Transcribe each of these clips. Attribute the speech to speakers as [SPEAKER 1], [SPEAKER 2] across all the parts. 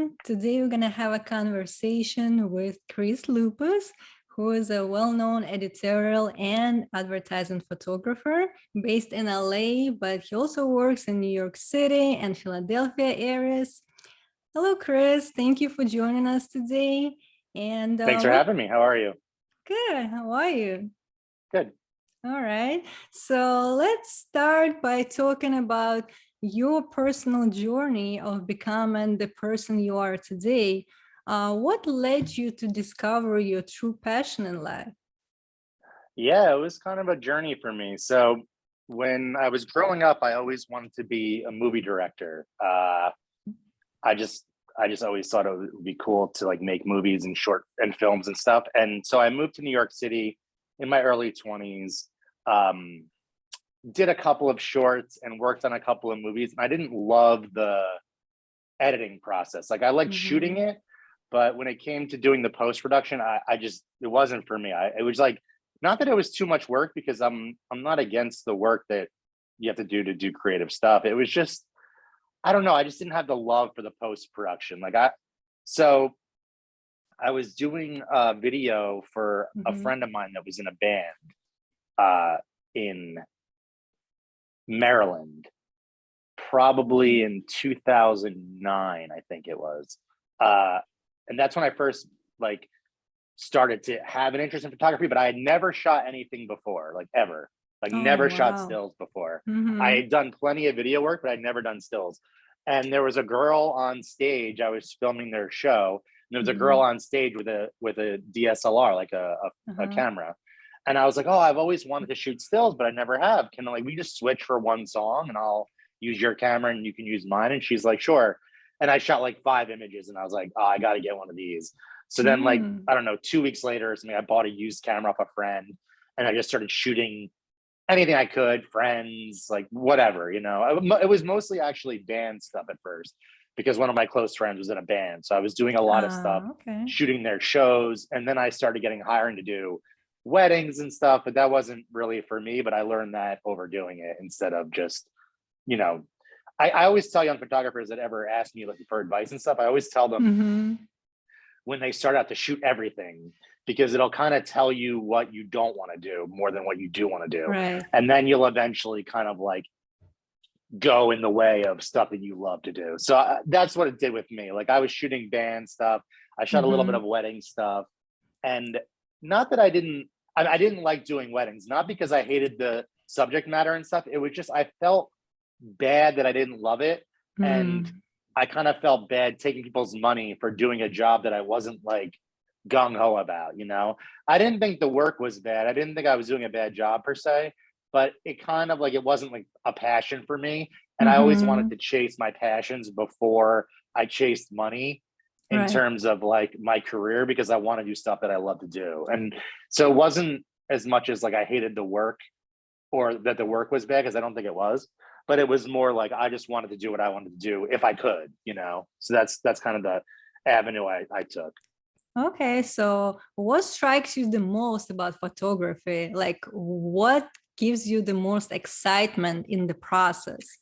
[SPEAKER 1] everyone. Today we're going to have a conversation with Chris Loupos, who is a well-known editorial and advertising photographer based in LA, but he also works in New York City and Philadelphia areas. Hello, Chris. Thank you for joining us today. And
[SPEAKER 2] thanks for having me. How are you?
[SPEAKER 1] Good. How are you?
[SPEAKER 2] Good.
[SPEAKER 1] All right. So let's start by talking about your personal journey of becoming the person you are today. What led you to discover your true passion in life?
[SPEAKER 2] Yeah, it was kind of a journey for me. So when I was growing up, I always wanted to be a movie director. I just always thought it would be cool to like make movies and short and films and stuff. And so I moved to New York City in my early 20s. Did a couple of shorts and worked on a couple of movies. And I didn't love the editing process. Like I liked shooting it, but when it came to doing the post-production, it wasn't for me. It was like, not that it was too much work, because I'm not against the work that you have to do creative stuff. It was just, I don't know. I just didn't have the love for the post-production. So I was doing a video for a friend of mine that was in a band in Maryland, probably in 2009, I think it was. And that's when I first started to have an interest in photography, but I had never shot anything before, ever. Never shot stills before. I had done plenty of video work, but I'd never done stills. And there was a girl on stage. I was filming their show. And there was a girl on stage with a DSLR, a camera. And I was like, oh, I've always wanted to shoot stills, but I never have. Can we just switch for one song and I'll use your camera and you can use mine? And she's like, sure. And I shot 5 images and I was like, oh, I got to get one of these. So then I don't know, 2 weeks later or something, I bought a used camera off a friend and I just started shooting anything I could, friends, whatever, It was mostly actually band stuff at first, because one of my close friends was in a band. So I was doing a lot of stuff, shooting their shows. And then I started getting hired to do weddings and stuff, but that wasn't really for me. But I learned that over doing it instead of just, I always tell young photographers that ever ask me for advice and stuff, I always tell them when they start out to shoot everything, because it'll kind of tell you what you don't want to do more than what you do want to do.
[SPEAKER 1] Right.
[SPEAKER 2] And then you'll eventually kind of go in the way of stuff that you love to do. So that's what it did with me. I was shooting band stuff. I shot a little bit of wedding stuff. And not that I didn't like doing weddings, not because I hated the subject matter and stuff. It was just, I felt bad that I didn't love it. And I kind of felt bad taking people's money for doing a job that I wasn't gung-ho about, I didn't think the work was bad. I didn't think I was doing a bad job per se, but it kind of it wasn't a passion for me. And I always wanted to chase my passions before I chased money in terms of my career, because I want to do stuff that I love to do. And so it wasn't as much as I hated the work or that the work was bad, because I don't think it was, but it was more I just wanted to do what I wanted to do if I could, so that's kind of the avenue I took.
[SPEAKER 1] Okay, so what strikes you the most about photography? What gives you the most excitement in the process?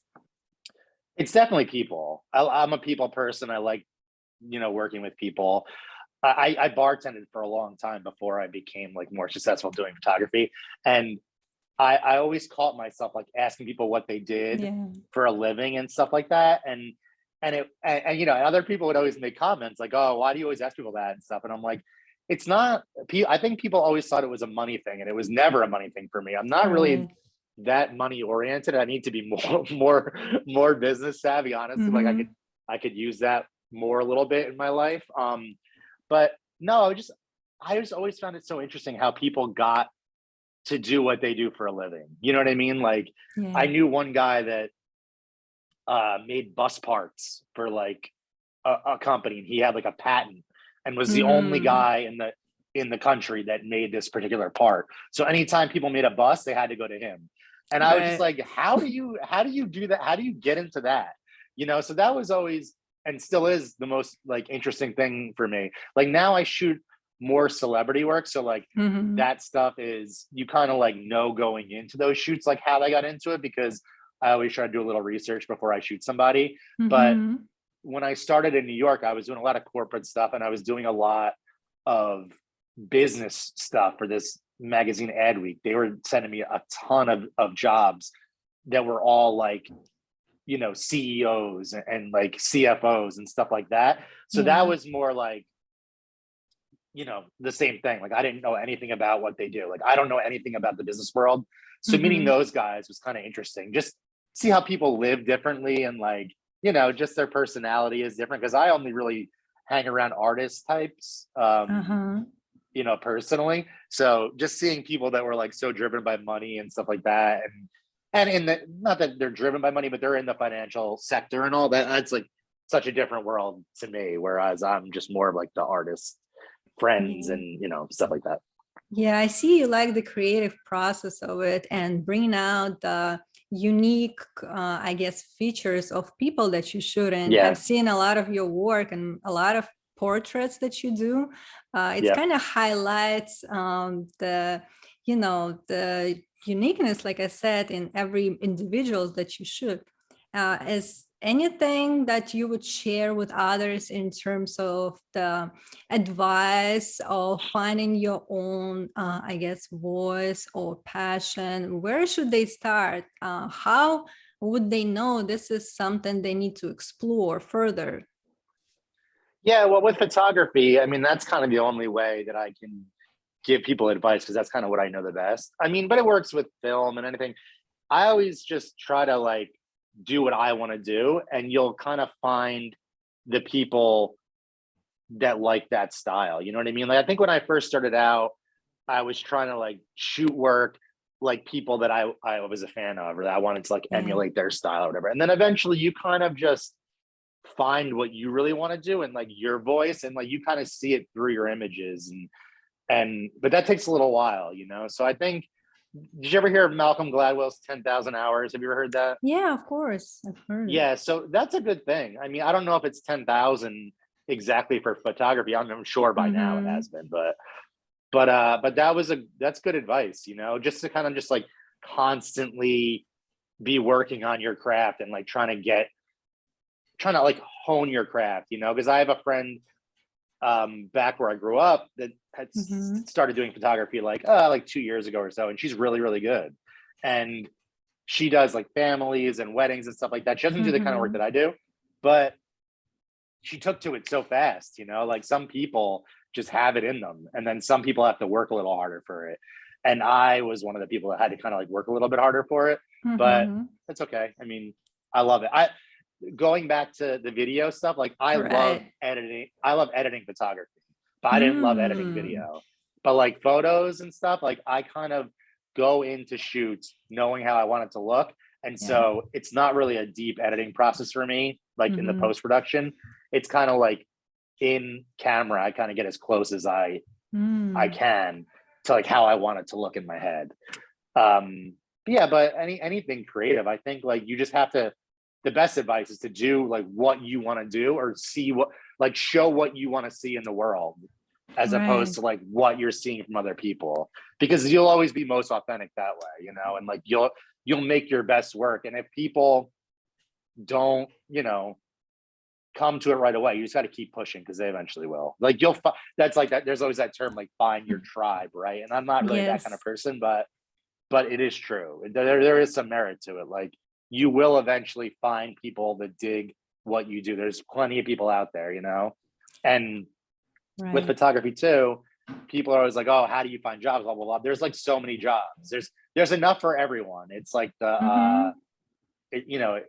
[SPEAKER 2] It's definitely people. I'm a people person. I like, working with people. I bartended for a long time before I became more successful doing photography. And I always caught myself asking people what they did for a living and stuff like that. And other people would always make comments oh, why do you always ask people that and stuff? And I'm like, it's not, I think people always thought it was a money thing, and it was never a money thing for me. I'm not really that money oriented. I need to be more business savvy, honestly. I could use that more a little bit in my life. But no, I just always found it so interesting how people got to do what they do for a living. You know what I mean? I knew one guy that made bus parts for a company, and he had a patent and was the only guy in the country that made this particular part. So anytime people made a bus, they had to go to him. And I was just how do you do that? How do you get into that? So that was always, and still is, the most interesting thing for me. Now I shoot more celebrity work. So that stuff is, you kind of going into those shoots, how I got into it, because I always try to do a little research before I shoot somebody. But when I started in New York, I was doing a lot of corporate stuff, and I was doing a lot of business stuff for this magazine Ad Week. They were sending me a ton of jobs that were all like, you know, CEOs and like CFOs and stuff like that. So that was more like, you know, the same thing. Like I didn't know anything about what they do. Like I don't know anything about the business world. So meeting those guys was kind of interesting. Just see how people live differently, and like, you know, just their personality is different. Cause I only really hang around artist types, you know, personally. So just seeing people that were like so driven by money and stuff like that. And in the, not that they're driven by money, but they're in the financial sector and all that. That's like such a different world to me. Whereas I'm just more of like the artist friends and, you know, stuff like that.
[SPEAKER 1] Yeah, I see you like the creative process of it and bringing out the unique, I guess, features of people that you shoot. And
[SPEAKER 2] Yeah.
[SPEAKER 1] I've seen a lot of your work and a lot of portraits that you do. It's kind of highlights the, you know, the uniqueness, like I said, in every individual that you shoot. Is anything that you would share with others in terms of the advice of finding your own, I guess, voice or passion? Where should they start? How would they know this is something they need to explore further?
[SPEAKER 2] Yeah, well, with photography, I mean, that's kind of the only way that I can give people advice, because that's kind of what I know the best. I mean, but it works with film and anything. I always just try to like do what I want to do, and you'll kind of find the people that like that style. You know what I mean? Like I think when I first started out, I was trying to like shoot work like people that I was a fan of, or that I wanted to like emulate their style or whatever. And then eventually you kind of just find what you really want to do and like your voice, and like you kind of see it through your images, and but that takes a little while, you know. So I think, did you ever hear of Malcolm Gladwell's 10,000 hours? Have you ever heard that?
[SPEAKER 1] Yeah, of course, I've heard.
[SPEAKER 2] Yeah, so that's a good thing. I mean, I don't know if it's 10,000 exactly for photography. I'm sure by now it has been, but that's good advice, you know, just to kind of just like constantly be working on your craft and like trying to like hone your craft, you know, because I have a friend back where I grew up that had started doing photography like 2 years ago or so, and she's really, really good. And she does like families and weddings and stuff like that. She doesn't do the kind of work that I do, but she took to it so fast, you know, like some people just have it in them, and then some people have to work a little harder for it. And I was one of the people that had to kind of like work a little bit harder for it, but it's okay. I mean, I love it. Going back to the video stuff, like I love editing. I love editing photography, but I didn't love editing video. But like photos and stuff, like I kind of go into shoots knowing how I want it to look. And so it's not really a deep editing process for me, like in the post-production. It's kind of like in camera, I kind of get as close as I can to like how I want it to look in my head. But yeah, but anything creative, I think like you just have to, the best advice is to do like what you want to do, or see what, like show what you want to see in the world, as opposed to like what you're seeing from other people, because you'll always be most authentic that way, you know, and like you'll make your best work. And if people don't, you know, come to it right away, you just got to keep pushing, because they eventually will. Like that's like that. There's always that term like find your tribe, right? And I'm not really that kind of person, but it is true. There is some merit to it. Like you will eventually find people that dig what you do. There's plenty of people out there, you know. And with photography too, people are always like, oh, how do you find jobs? Blah, blah, blah. There's like so many jobs. There's enough for everyone. It's like the you know,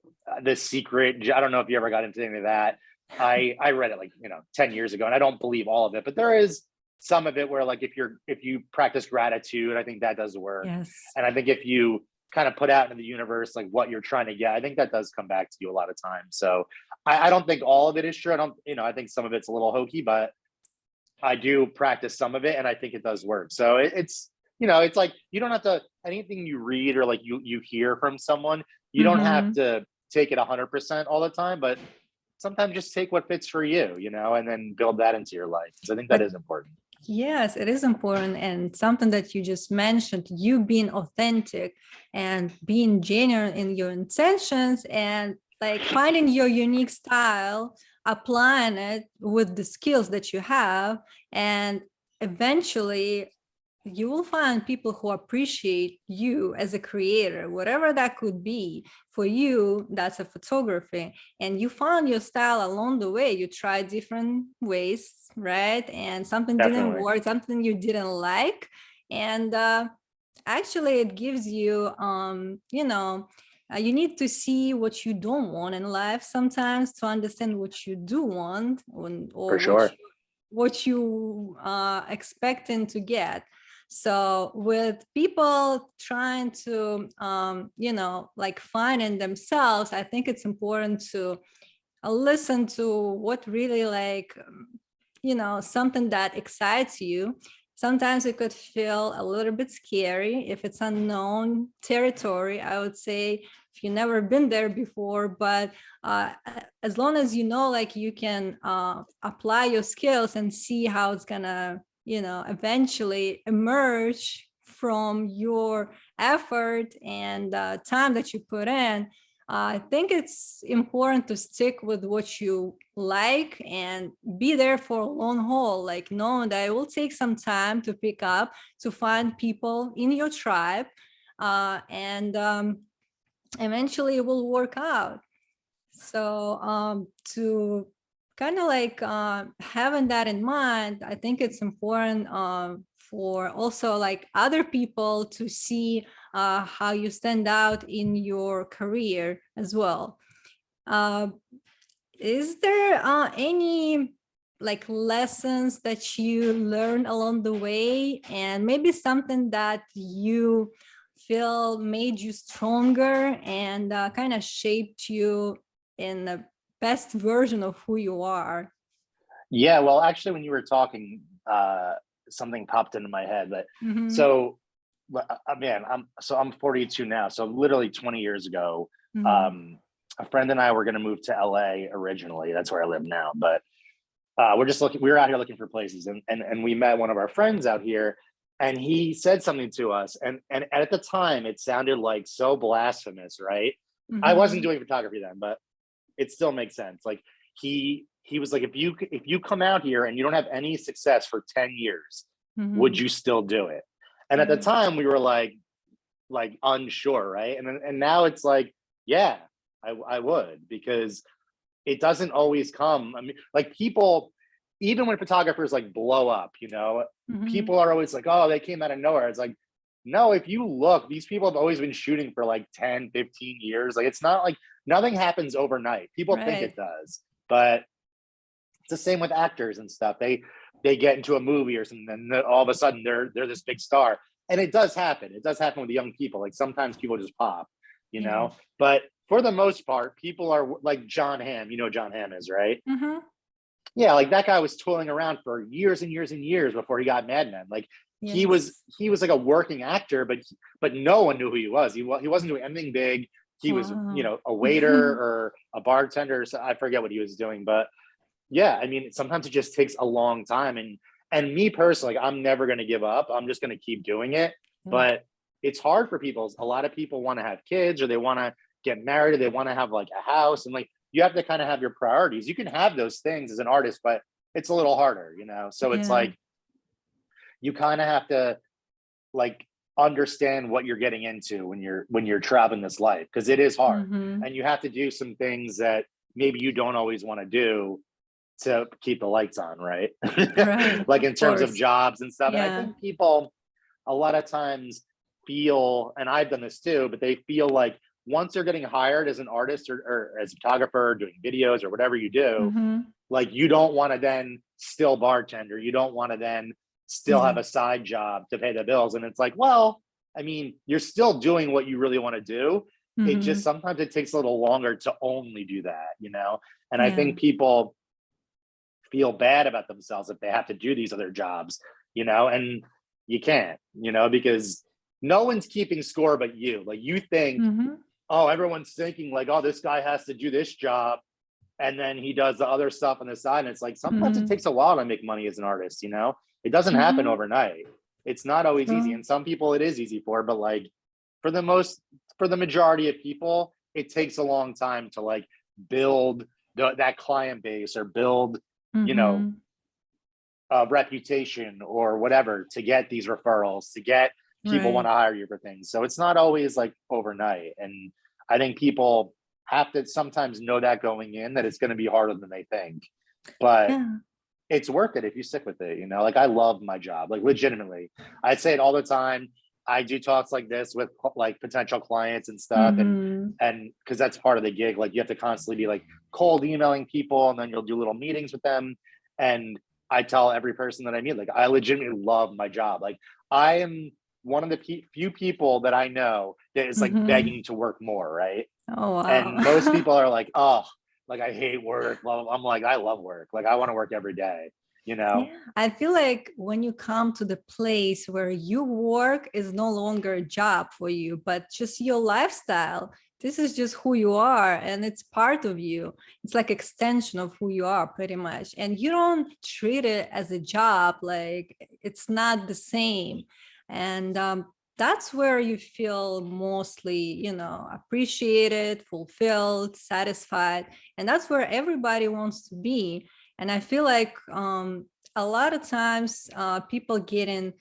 [SPEAKER 2] the secret. I don't know if you ever got into any of that. I read it like, you know, 10 years ago, and I don't believe all of it, but there is some of it where like if you practice gratitude, I think that does work. And I think if you kind of put out into the universe like what you're trying to get, I think that does come back to you a lot of times. So I don't think all of it is true. I don't, you know, I think some of it's a little hokey, but I do practice some of it, and I think it does work. So it's, you know, it's like you don't have to, anything you read or like you hear from someone, you don't have to take it 100% all the time, but sometimes just take what fits for you, you know, and then build that into your life. So I think that is important.
[SPEAKER 1] Yes, it is important. And something that you just mentioned, you being authentic and being genuine in your intentions, and like finding your unique style, applying it with the skills that you have, and eventually you will find people who appreciate you as a creator, whatever that could be. For you, that's a photography, and you found your style along the way. You tried different ways, right? And something didn't
[SPEAKER 2] Definitely.
[SPEAKER 1] work, something you didn't like. And actually it gives you, you need to see what you don't want in life sometimes to understand what you do want, or
[SPEAKER 2] For sure.
[SPEAKER 1] what you expecting to get. So with people trying to like finding themselves, I think it's important to listen to what really like something that excites you. Sometimes it could feel a little bit scary if it's unknown territory, I would say, if you've never been there before. But as long as you know, like, you can apply your skills and see how it's gonna eventually emerge from your effort and time that you put in. I think it's important to stick with what you like and be there for a long haul, like knowing that it will take some time to pick up, to find people in your tribe, and eventually it will work out. So to kind of like having that in mind, I think it's important for also like other people to see how you stand out in your career as well. Uh, is there any like lessons that you learned along the way, and maybe something that you feel made you stronger and kind of shaped you in the best version of who you are?
[SPEAKER 2] Yeah, well, actually, when you were talking, something popped into my head. But
[SPEAKER 1] Mm-hmm.
[SPEAKER 2] so, man, I'm 42 now. So literally 20 years ago,
[SPEAKER 1] Mm-hmm.
[SPEAKER 2] um, a friend and I were going to move to LA originally. That's where I live now. But we're just looking. We were out here looking for places, and we met one of our friends out here, and he said something to us, and at the time, it sounded like so blasphemous, right? I wasn't
[SPEAKER 1] Mm-hmm.
[SPEAKER 2] doing photography then, but it still makes sense. Like he was like, if you come out here and you don't have any success for 10 years, would
[SPEAKER 1] Mm-hmm.
[SPEAKER 2] you still do it? And at the
[SPEAKER 1] Right.
[SPEAKER 2] time we were like unsure, right? And now it's like, yeah, I would, because it doesn't always come. I mean, like, people, even when photographers like blow up,
[SPEAKER 1] Mm-hmm.
[SPEAKER 2] people are always like, oh, they came out of nowhere. It's like, no, if you look, these people have always been shooting for like 10, 15 years. Like, it's not like nothing happens overnight. People think
[SPEAKER 1] Right.
[SPEAKER 2] it does, but it's the same with actors and stuff. They get into a movie or something, and then all of a sudden they're this big star. And it does happen. It does happen with young people. Like, sometimes people just pop, you
[SPEAKER 1] Yeah.
[SPEAKER 2] know. But for the most part, people are like John Hamm. You know who John Hamm is, right?
[SPEAKER 1] Mm-hmm.
[SPEAKER 2] Yeah, like that guy was toiling around for years and years and years before he got Mad Men. Like, he was
[SPEAKER 1] Yes.
[SPEAKER 2] he was like a working actor, but no one knew who he was. He wasn't doing anything big. He was,
[SPEAKER 1] Wow.
[SPEAKER 2] a waiter or a bartender. So I forget what he was doing, but yeah, I mean, sometimes it just takes a long time. And me personally, like, I'm never going to give up. I'm just going to keep doing it.
[SPEAKER 1] Yeah.
[SPEAKER 2] But it's hard for people. A lot of people want to have kids, or they want to get married, or they want to have like a house, and like, you have to kind of have your priorities. You can have those things as an artist, but it's a little harder. So it's
[SPEAKER 1] Yeah.
[SPEAKER 2] like, you kind of have to, like, understand what you're getting into when you're traveling this life, because it is hard,
[SPEAKER 1] Mm-hmm.
[SPEAKER 2] and you have to do some things that maybe you don't always want to do to keep the lights on, right?
[SPEAKER 1] Right.
[SPEAKER 2] Like,
[SPEAKER 1] Of
[SPEAKER 2] in terms of
[SPEAKER 1] course.
[SPEAKER 2] jobs and stuff. And I
[SPEAKER 1] Yeah.
[SPEAKER 2] think people a lot of times feel, and I've done this too, but they feel like once they're getting hired as an artist, or as a photographer doing videos or whatever you do,
[SPEAKER 1] Mm-hmm.
[SPEAKER 2] like, you don't want to then still bartender. You don't want to then still have
[SPEAKER 1] Yeah.
[SPEAKER 2] a side job to pay the bills. And it's like, well, I mean, you're still doing what you really want to do. It
[SPEAKER 1] Mm-hmm.
[SPEAKER 2] just, sometimes it takes a little longer to only do that. And I
[SPEAKER 1] Yeah.
[SPEAKER 2] think people feel bad about themselves if they have to do these other jobs, and you can't, because no one's keeping score but you. Like, you think,
[SPEAKER 1] Mm-hmm.
[SPEAKER 2] oh, everyone's thinking like, oh, this guy has to do this job, and then he does the other stuff on the side. And it's like, sometimes it
[SPEAKER 1] Mm-hmm.
[SPEAKER 2] takes a while to make money as an artist. It doesn't happen
[SPEAKER 1] Mm-hmm.
[SPEAKER 2] overnight. It's not always easy.
[SPEAKER 1] True.
[SPEAKER 2] And some people it is easy for, but like, for the most, for the majority of people, it takes a long time to like build that client base or build, you know,
[SPEAKER 1] Mm-hmm.
[SPEAKER 2] a reputation or whatever to get these referrals, to get people want
[SPEAKER 1] Right.
[SPEAKER 2] to hire you for things. So it's not always like overnight. And I think people have to sometimes know that going in, that it's going to be harder than they think. But
[SPEAKER 1] Yeah.
[SPEAKER 2] it's worth it if you stick with it, you know. Like, I love my job, like legitimately. I say it all the time. I do talks like this with like potential clients and stuff,
[SPEAKER 1] Mm-hmm.
[SPEAKER 2] and because that's part of the gig. Like, you have to constantly be like cold emailing people, and then you'll do little meetings with them. And I tell every person that I meet, like, I legitimately love my job. Like, I am one of the few people that I know that is like
[SPEAKER 1] Mm-hmm.
[SPEAKER 2] begging to work more, right?
[SPEAKER 1] Oh,
[SPEAKER 2] And most
[SPEAKER 1] wow.
[SPEAKER 2] people are like, oh, like, I hate work. Well, I'm like, I love work. Like, I want to work every day, you know?
[SPEAKER 1] Yeah, I feel like when you come to the place where you work is no longer a job for you, but just your lifestyle. This is just who you are, and it's part of you. It's like extension of who you are, pretty much. And you don't treat it as a job, like it's not the same. And that's where you feel mostly, appreciated, fulfilled, satisfied. And that's where everybody wants to be. And I feel like a lot of times people get in,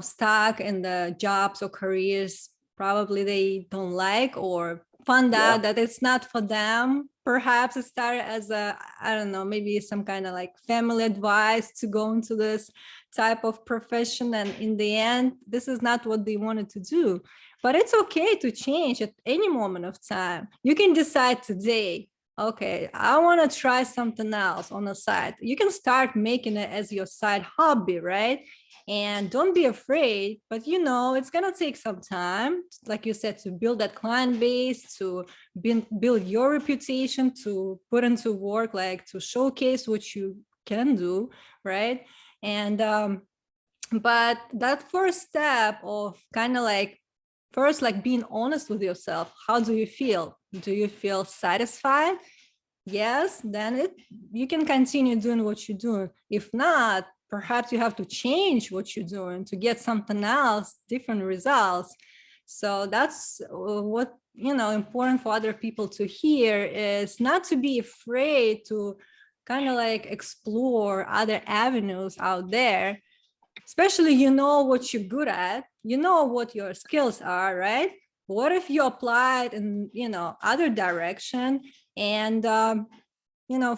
[SPEAKER 1] stuck in the jobs or careers probably they don't like, or found
[SPEAKER 2] Yeah.
[SPEAKER 1] out that it's not for them. Perhaps it started as a, I don't know, maybe some kind of like family advice to go into this type of profession. And in the end, this is not what they wanted to do. But it's okay to change at any moment of time. You can decide today, okay, I want to try something else on the side. You can start making it as your side hobby, right? And don't be afraid, but it's going to take some time, like you said, to build that client base, to build your reputation, to put into work, like to showcase what you can do, right? And but that first step of kind of like first, like being honest with yourself, how do you feel? Do you feel satisfied? Yes, then you can continue doing what you're doing. If not, perhaps you have to change what you're doing to get something else, different results. So that's what important for other people to hear, is not to be afraid to kind of like explore other avenues out there, especially what you're good at, what your skills are, right? What if you applied in other direction, and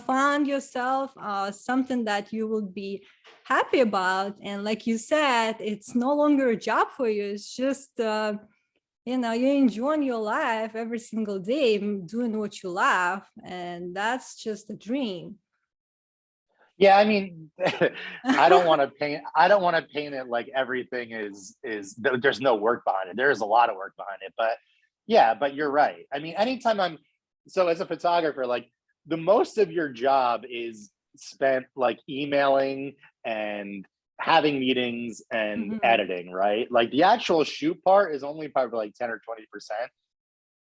[SPEAKER 1] find yourself something that you will be happy about, and like you said, it's no longer a job for you, it's just you're enjoying your life every single day, doing what you love, and that's just a dream.
[SPEAKER 2] Yeah, I mean, I don't want to paint it like everything is there's no work behind it. There is a lot of work behind it, but yeah, but you're right. I mean, anytime I'm so as a photographer, like, the most of your job is spent like emailing and having meetings and
[SPEAKER 1] Mhm.
[SPEAKER 2] editing, right? Like, the actual shoot part is only probably like 10 or 20%.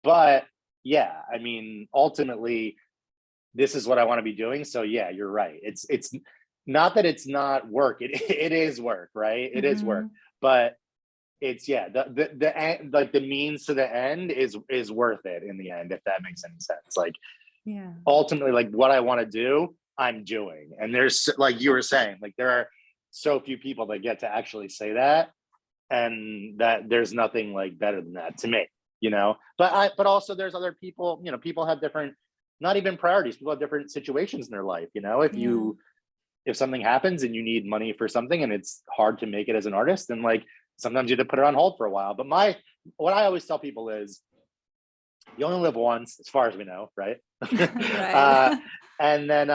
[SPEAKER 2] But yeah, I mean, ultimately, this is what I want to be doing. So yeah, you're right. It's not that it's not work. It it is work, right? It is work.
[SPEAKER 1] Mhm.
[SPEAKER 2] But it's, yeah, like the means to the end is worth it in the end, if that makes any sense. Like,
[SPEAKER 1] Yeah.
[SPEAKER 2] ultimately, like, what I want to do, I'm doing. And there's, like you were saying, like, there are so few people that get to actually say that, and that there's nothing like better than that to me, you know. But also there's other people, people have different, not even priorities, people have different situations in their life, you know.
[SPEAKER 1] Yeah.
[SPEAKER 2] If something happens and you need money for something and it's hard to make it as an artist, then like sometimes you have to put it on hold for a while. But my what I always tell people is, you only live once, as far as we know, right?
[SPEAKER 1] Right.
[SPEAKER 2] uh and then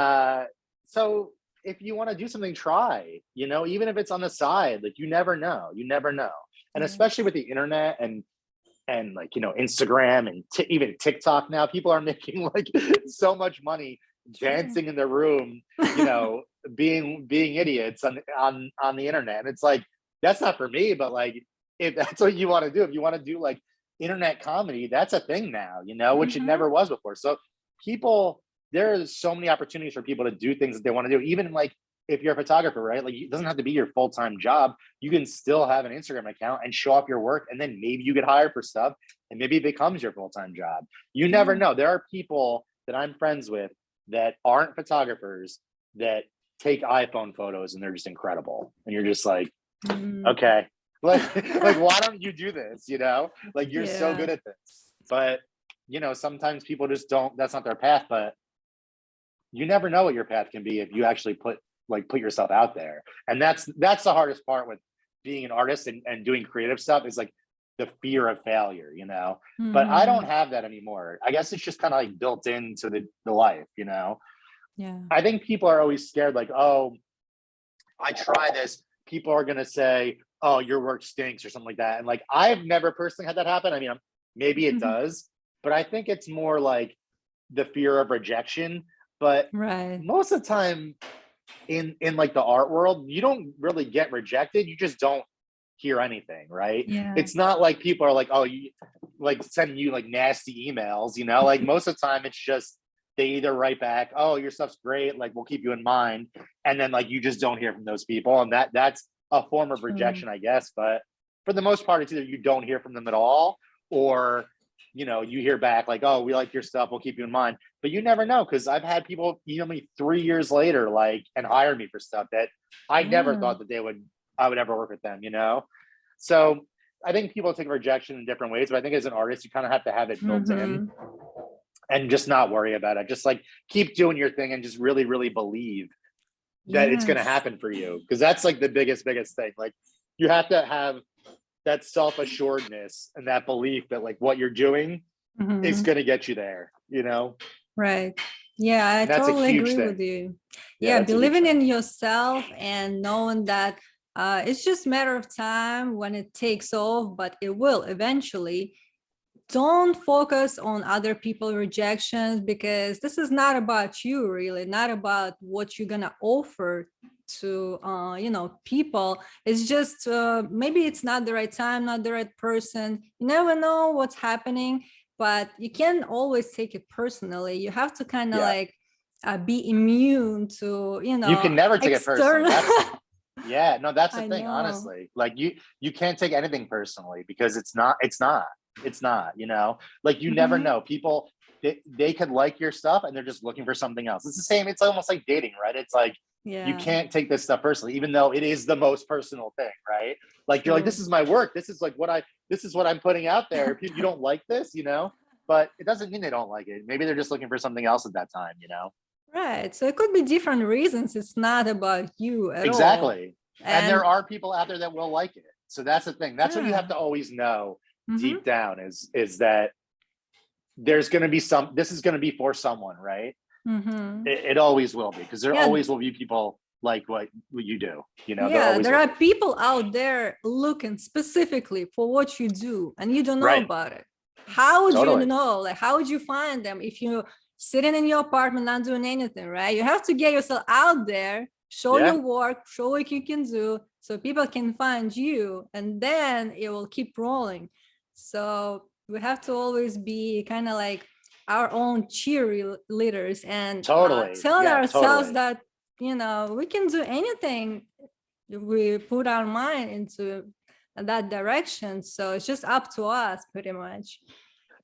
[SPEAKER 2] so if you want to do something, try, even if it's on the side. Like, you never know. And especially
[SPEAKER 1] Yes.
[SPEAKER 2] with the internet and like, Instagram and even TikTok, now people are making like so much money
[SPEAKER 1] True.
[SPEAKER 2] dancing in their room, you know, being idiots on the internet. And it's like, that's not for me. But like, if that's what you want to do, if you want to do like internet comedy, that's a thing now, which it
[SPEAKER 1] Mhm.
[SPEAKER 2] never was before. So people, there are so many opportunities for people to do things that they want to do, even like if you're a photographer, right? Like it doesn't have to be your full-time job. You can still have an Instagram account and show off your work, and then maybe you get hired for stuff, and maybe it becomes your full-time job. You never
[SPEAKER 1] Yeah.
[SPEAKER 2] know. There are people that I'm friends with that aren't photographers that take iPhone photos, and they're just incredible. And you're just like,
[SPEAKER 1] Mm.
[SPEAKER 2] okay, like like why don't you do this? You know, like you're so
[SPEAKER 1] Yeah.
[SPEAKER 2] good at this. But you know, sometimes people just don't. That's not their path. But you never know what your path can be if you actually put yourself out there. And that's the hardest part with being an artist and doing creative stuff is like the fear of failure, you know. But I don't
[SPEAKER 1] Hmm.
[SPEAKER 2] have that anymore. I guess it's just kind of like built into the life, you know.
[SPEAKER 1] Yeah.
[SPEAKER 2] I think people are always scared, like, oh, I try this, people are gonna say, oh, your work stinks or something like that. And like I've never personally had that happen. I mean, maybe it does, but I think it's more like the fear of rejection. But
[SPEAKER 1] Right.
[SPEAKER 2] most of the time in like the art world, you don't really get rejected. You just don't hear anything, right?
[SPEAKER 1] Yeah.
[SPEAKER 2] It's not like people are like, oh, you like sending you like nasty emails, you know, like most of the time it's just they either write back, oh, your stuff's great, like we'll keep you in mind. And then like you just don't hear from those people. And that's a form of
[SPEAKER 1] True.
[SPEAKER 2] rejection, I guess. But for the most part, it's either you don't hear from them at all, or you know, you hear back like, oh, we like your stuff, we'll keep you in mind. But you never know, because I've had people email me 3 years later, like, and hire me for stuff that I never
[SPEAKER 1] Yeah.
[SPEAKER 2] thought that I would ever work with them, you know? So I think people take rejection in different ways, but I think as an artist, you kind of have to have it built in
[SPEAKER 1] Hmm.
[SPEAKER 2] and just not worry about it. Just like keep doing your thing and just really, really believe that it's going to
[SPEAKER 1] Yes.
[SPEAKER 2] happen for you. Cause that's like the biggest thing. Like you have to have that self assuredness and that belief that like what you're doing is
[SPEAKER 1] Hmm.
[SPEAKER 2] going to get you there, you know?
[SPEAKER 1] Right. Yeah, I
[SPEAKER 2] And that's a
[SPEAKER 1] totally
[SPEAKER 2] huge
[SPEAKER 1] agree with
[SPEAKER 2] thing.
[SPEAKER 1] you.
[SPEAKER 2] Yeah,
[SPEAKER 1] Yeah,
[SPEAKER 2] that's a huge
[SPEAKER 1] believing
[SPEAKER 2] thing.
[SPEAKER 1] in yourself and knowing that it's just a matter of time when it takes off, but it will eventually. Don't focus on other people rejections, because this is not about you, really, not about what you're gonna offer to people. It's just maybe it's not the right time, not the right person. You never know what's happening, but you can't always take it personally. You have to kind of
[SPEAKER 2] Yeah.
[SPEAKER 1] like be immune to
[SPEAKER 2] You can never take it personally.
[SPEAKER 1] external.
[SPEAKER 2] Yeah, no, that's the
[SPEAKER 1] I
[SPEAKER 2] thing,
[SPEAKER 1] know.
[SPEAKER 2] honestly. Like you can't take anything personally because it's not, you know, like you never
[SPEAKER 1] Hmm.
[SPEAKER 2] know. People they could like your stuff and they're just looking for something else. It's the same, it's almost like dating, right? It's like you
[SPEAKER 1] Yeah,
[SPEAKER 2] can't take this stuff personally, even though it is the most personal thing, right? Like you're like, this
[SPEAKER 1] true.
[SPEAKER 2] is my work. This is what I'm putting out there. If you don't like this, you know, but it doesn't mean they don't like it. Maybe they're just looking for something else at that time, you know?
[SPEAKER 1] Right. So it could be different reasons. It's not about you at all.
[SPEAKER 2] Exactly. And there
[SPEAKER 1] And
[SPEAKER 2] are people out there that will like it. So that's the thing. That's what you have
[SPEAKER 1] yeah.
[SPEAKER 2] to always know
[SPEAKER 1] Hmm.
[SPEAKER 2] deep down is that there's going to be this is going to be for someone, right?
[SPEAKER 1] Hmm.
[SPEAKER 2] It always will be, because there
[SPEAKER 1] Yeah.
[SPEAKER 2] always will be people like what you do. You know, there
[SPEAKER 1] Yeah.
[SPEAKER 2] always
[SPEAKER 1] There
[SPEAKER 2] will
[SPEAKER 1] are
[SPEAKER 2] be.
[SPEAKER 1] people out there looking specifically for what you do, and you don't know
[SPEAKER 2] Right.
[SPEAKER 1] about it. How would you
[SPEAKER 2] Totally.
[SPEAKER 1] know? Like, how would you find them if you're sitting in your apartment not doing anything, right? You have to get yourself out there, show
[SPEAKER 2] Yeah.
[SPEAKER 1] your work, show what you can do so people can find you, and then it will keep rolling. So we have to always be kind of like our own cheerleaders and
[SPEAKER 2] Totally.
[SPEAKER 1] telling
[SPEAKER 2] Yeah,
[SPEAKER 1] ourselves
[SPEAKER 2] totally.
[SPEAKER 1] that we can do anything if we put our mind into that direction. So it's just up to us pretty much.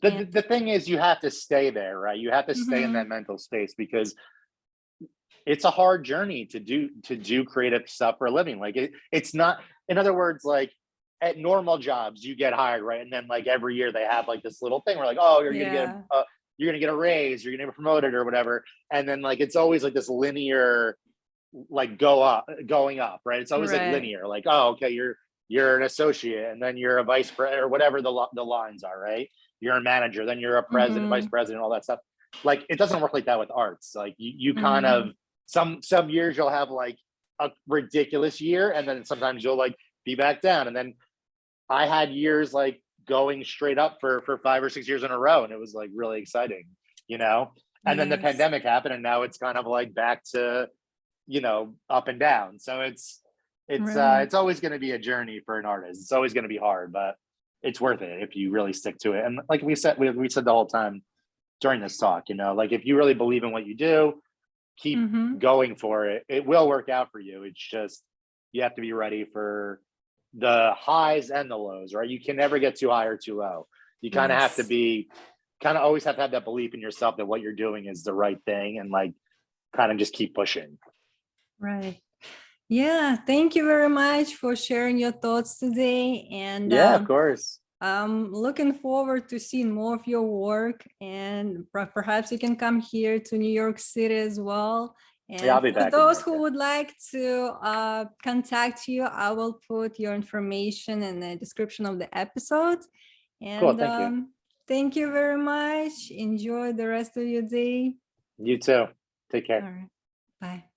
[SPEAKER 2] The,
[SPEAKER 1] And
[SPEAKER 2] the thing is, you have to stay there, right? You have to stay in that
[SPEAKER 1] mhm,
[SPEAKER 2] mental space, because it's a hard journey to do creative stuff for a living. Like it's not, in other words, like at normal jobs you get hired, right? And then like every year they have like this little thing where like, oh,
[SPEAKER 1] yeah,
[SPEAKER 2] you're gonna get a raise, you're gonna get promoted or whatever. And then like it's always like this linear, like going up, right? It's always like
[SPEAKER 1] right.
[SPEAKER 2] linear, like, oh, okay, you're an associate, and then you're a vice president or whatever the lines are, right? You're a manager, then you're a president, vice
[SPEAKER 1] Hmm.
[SPEAKER 2] president, all that stuff. Like it doesn't work like that with arts. Like you kind of,
[SPEAKER 1] Hmm.
[SPEAKER 2] some years you'll have like a ridiculous year, and then sometimes you'll like be back down. And then I had years like going straight up for 5 or 6 years in a row, and it was like really exciting, you know. And then the
[SPEAKER 1] Yes.
[SPEAKER 2] pandemic happened, and now it's kind of like back to, you know, up and down. So
[SPEAKER 1] Right.
[SPEAKER 2] it's always going to be a journey for an artist. It's always going to be hard, but it's worth it if you really stick to it. And like we said the whole time during this talk, you know, like if you really believe in what you do, keep
[SPEAKER 1] Mhm.
[SPEAKER 2] going for it. It will work out for you. It's just you have to be ready for the highs and the lows, right? You can never get too high or too low. You kind of have to
[SPEAKER 1] Yes.
[SPEAKER 2] be kind of always have to have that belief in yourself that what you're doing is the right thing, and like kind of just keep pushing.
[SPEAKER 1] Right. Yeah. Thank you very much for sharing your thoughts today. And
[SPEAKER 2] Yeah, of course.
[SPEAKER 1] I'm looking forward to seeing more of your work, and perhaps you can come here to New York City as well.
[SPEAKER 2] Yeah, I'll
[SPEAKER 1] And
[SPEAKER 2] be
[SPEAKER 1] for
[SPEAKER 2] back in New
[SPEAKER 1] those
[SPEAKER 2] York.
[SPEAKER 1] who
[SPEAKER 2] Yeah.
[SPEAKER 1] would like to contact you, I will put your information in the description of the episode.
[SPEAKER 2] Cool.
[SPEAKER 1] And
[SPEAKER 2] Thank you.
[SPEAKER 1] thank you very much. Enjoy the rest of your day.
[SPEAKER 2] You too. Take
[SPEAKER 1] All
[SPEAKER 2] care.
[SPEAKER 1] right. Bye.